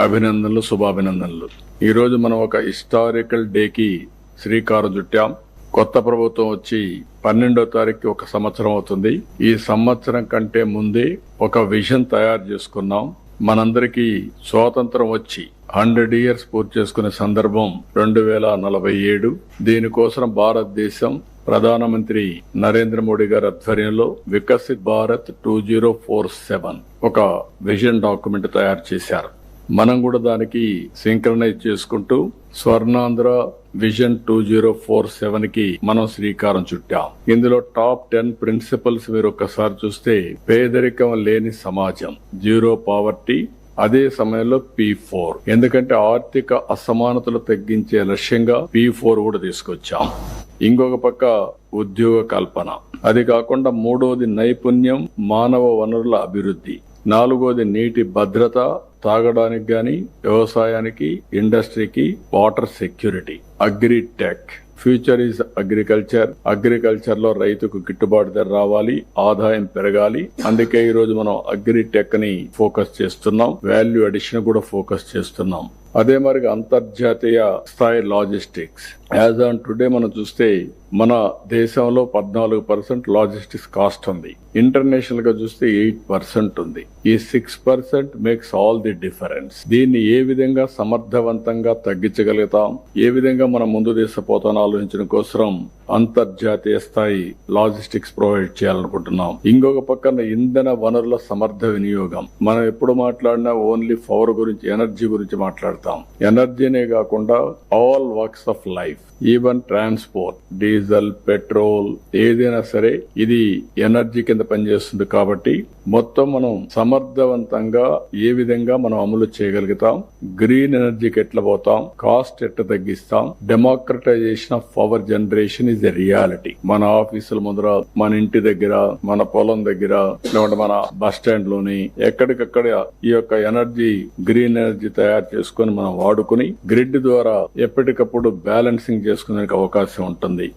అభినందనలు, శుభాభినందనలు. ఈరోజు మనం ఒక హిస్టారికల్ డేకి శ్రీకారం చుట్టాం. కొత్త ప్రభుత్వం వచ్చి 12వ తారీఖుకి ఒక సంవత్సరం అవుతుంది. ఈ సంవత్సరం కంటే ముందే ఒక విజన్ తయారు చేసుకున్నాం. మనందరికీ స్వాతంత్రం వచ్చి 100 ఇయర్స్ పూర్తి చేసుకునే సందర్భం 2047. దీనికోసం భారతదేశం ప్రధానమంత్రి నరేంద్ర మోడీ గారి ఆధ్వర్యంలో వికసిత్ భారత్ 2047 ఒక విజన్ డాక్యుమెంట్ తయారు చేశారు. మనం కూడా దానికి సింక్రనైజ్ చేసుకుంటూ స్వర్ణాంధ్ర విజన్ 2047 కి మనం శ్రీకారం చుట్టాం. ఇందులో టాప్ 10 ప్రిన్సిపల్స్ మీరు ఒక్కసారి చూస్తే, పేదరికం లేని సమాజం, జీరో పావర్టీ, అదే సమయంలో P4, ఎందుకంటే ఆర్థిక అసమానతలు తగ్గించే లక్ష్యంగా P4 కూడా తీసుకొచ్చాం. ఇంకొక పక్క ఉద్యోగ కల్పన, అది కాకుండా మూడోది నైపుణ్యం, మానవ వనరుల అభివృద్ధి, నాలుగోది నీటి భద్రత, తాగడానికి గాని, వ్యవసాయానికి, ఇండస్ట్రీకి, water security, agritech, future is agriculture. Agriculture లో రైతుకు గిట్టుబాటు ధర రావాలి, ఆదాయం పెరగాలి. అందుకే ఈ రోజు మనం అగ్రిటెక్ ని ఫోకస్ చేస్తున్నాం, వాల్యూ అడిషన్ కూడా ఫోకస్ చేస్తున్నాం. అదే మరి అంతర్జాతీయ స్థాయి లాజిస్టిక్స్. యాజ్ ఆన్ టుడే మనం చూస్తే మన దేశంలో 14% లాజిస్టిక్స్ కాస్ట్ ఉంది. ఇంటర్నేషనల్ గా చూస్తే 8% ఉంది. ఈ 6% మేక్స్ ఆల్ ది డిఫరెన్స్. దీన్ని ఏ విధంగా సమర్థవంతంగా తగ్గించగలుగుతాం, ఏ విధంగా మనం ముందు తీసుకుపోతాం ఆలోచించడం కోసం అంతర్జాతీయ స్థాయి లాజిస్టిక్స్ ప్రొవైడ్ చేయాలనుకుంటున్నాం. ఇంకొక పక్కన ఇంధన వనరుల సమర్థ వినియోగం. మనం ఎప్పుడు మాట్లాడినా ఓన్లీ పవర్ గురించి, ఎనర్జీ గురించి మాట్లాడతాం. ఎనర్జీనే కాకుండా all works of life, even transport, diesel, petrol, ఏదైనా సరే ఇది ఎనర్జీ కింద పనిచేస్తుంది. కాబట్టి మొత్తం మనం సమర్థవంతంగా ఏ విధంగా మనం అమలు చేయగలుగుతాం, గ్రీన్ ఎనర్జీకి ఎట్లా పోతాం, కాస్ట్ ఎట్లా తగ్గిస్తాం, democratisation of power generation is a reality. మన ఆఫీసుల ముందర, మన ఇంటి దగ్గర, మన పొలం దగ్గర, లేకుంటే మన బస్ స్టాండ్ లోని ఎక్కడికక్కడ ఈ యొక్క ఎనర్జీ, గ్రీన్ ఎనర్జీ తయారు చేసుకుని మనం వాడుకుని గ్రిడ్ ద్వారా ఎప్పటికప్పుడు బ్యాలెన్సింగ్ చేసుకునే అవకాశం ఉంటుంది.